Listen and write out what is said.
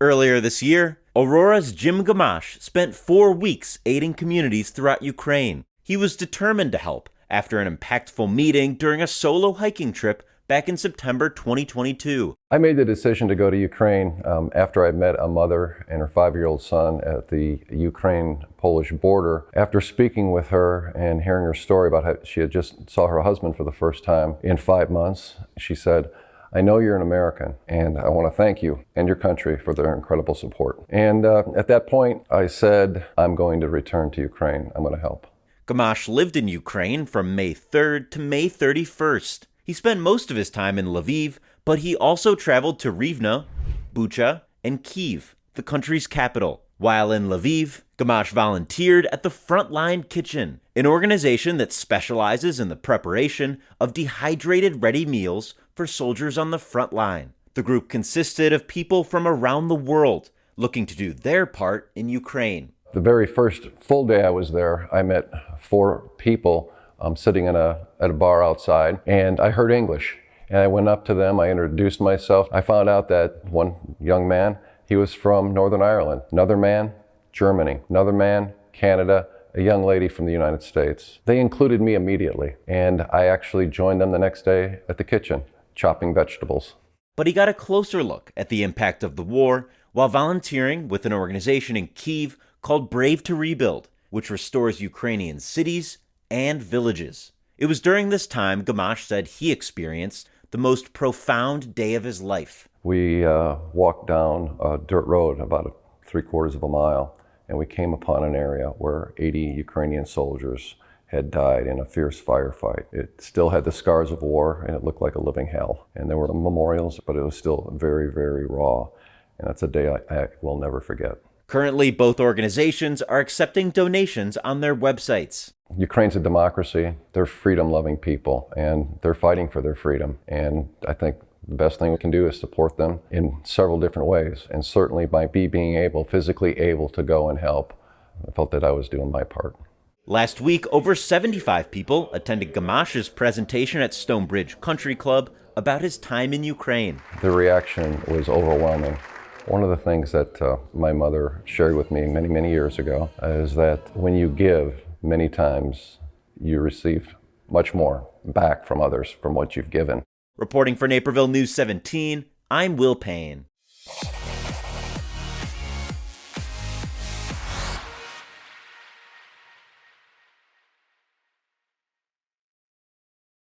Earlier this year, Aurora's Jim Gamache spent 4 weeks aiding communities throughout Ukraine. He was determined to help after an impactful meeting during a solo hiking trip back in September 2022. I made the decision to go to Ukraine after I met a mother and her 5-year-old son at the Ukraine-Polish border. After speaking with her and hearing her story about how she had just saw her husband for the first time in 5 months, she said, "I know you're an American, and I want to thank you and your country for their incredible support." And at that point, I said, I'm going to return to Ukraine. I'm going to help. Gamache lived in Ukraine from May 3rd to May 31st. He spent most of his time in Lviv, but he also traveled to Rivne, Bucha, and Kyiv, the country's capital. While in Lviv, Gamache volunteered at the Frontline Kitchen, an organization that specializes in the preparation of dehydrated ready meals for soldiers on the front line. The group consisted of people from around the world looking to do their part in Ukraine. The very first full day I was there, I met 4 people sitting at a bar outside, and I heard English. And I went up to them, I introduced myself. I found out that one young man, he was from Northern Ireland. Another man, Germany. Another man, Canada. A young lady from the United States. They included me immediately, and I actually joined them the next day at the kitchen, chopping vegetables. But he got a closer look at the impact of the war while volunteering with an organization in Kyiv called Brave to Rebuild, which restores Ukrainian cities and villages. It was during this time Gamache said he experienced the most profound day of his life. We walked down a dirt road about 3/4 of a mile, and we came upon an area where 80 Ukrainian soldiers had died in a fierce firefight. It still had the scars of war, and it looked like a living hell. And there were memorials, but it was still very, very raw. And that's a day I will never forget. Currently, both organizations are accepting donations on their websites. Ukraine's a democracy. They're freedom-loving people, and they're fighting for their freedom. And I think the best thing we can do is support them in several different ways. And certainly by being physically able to go and help, I felt that I was doing my part. Last week, over 75 people attended Gamache's presentation at Stonebridge Country Club about his time in Ukraine. The reaction was overwhelming. One of the things that my mother shared with me many, many years ago is that when you give, many times you receive much more back from others from what you've given. Reporting for Naperville News 17, I'm Will Payne.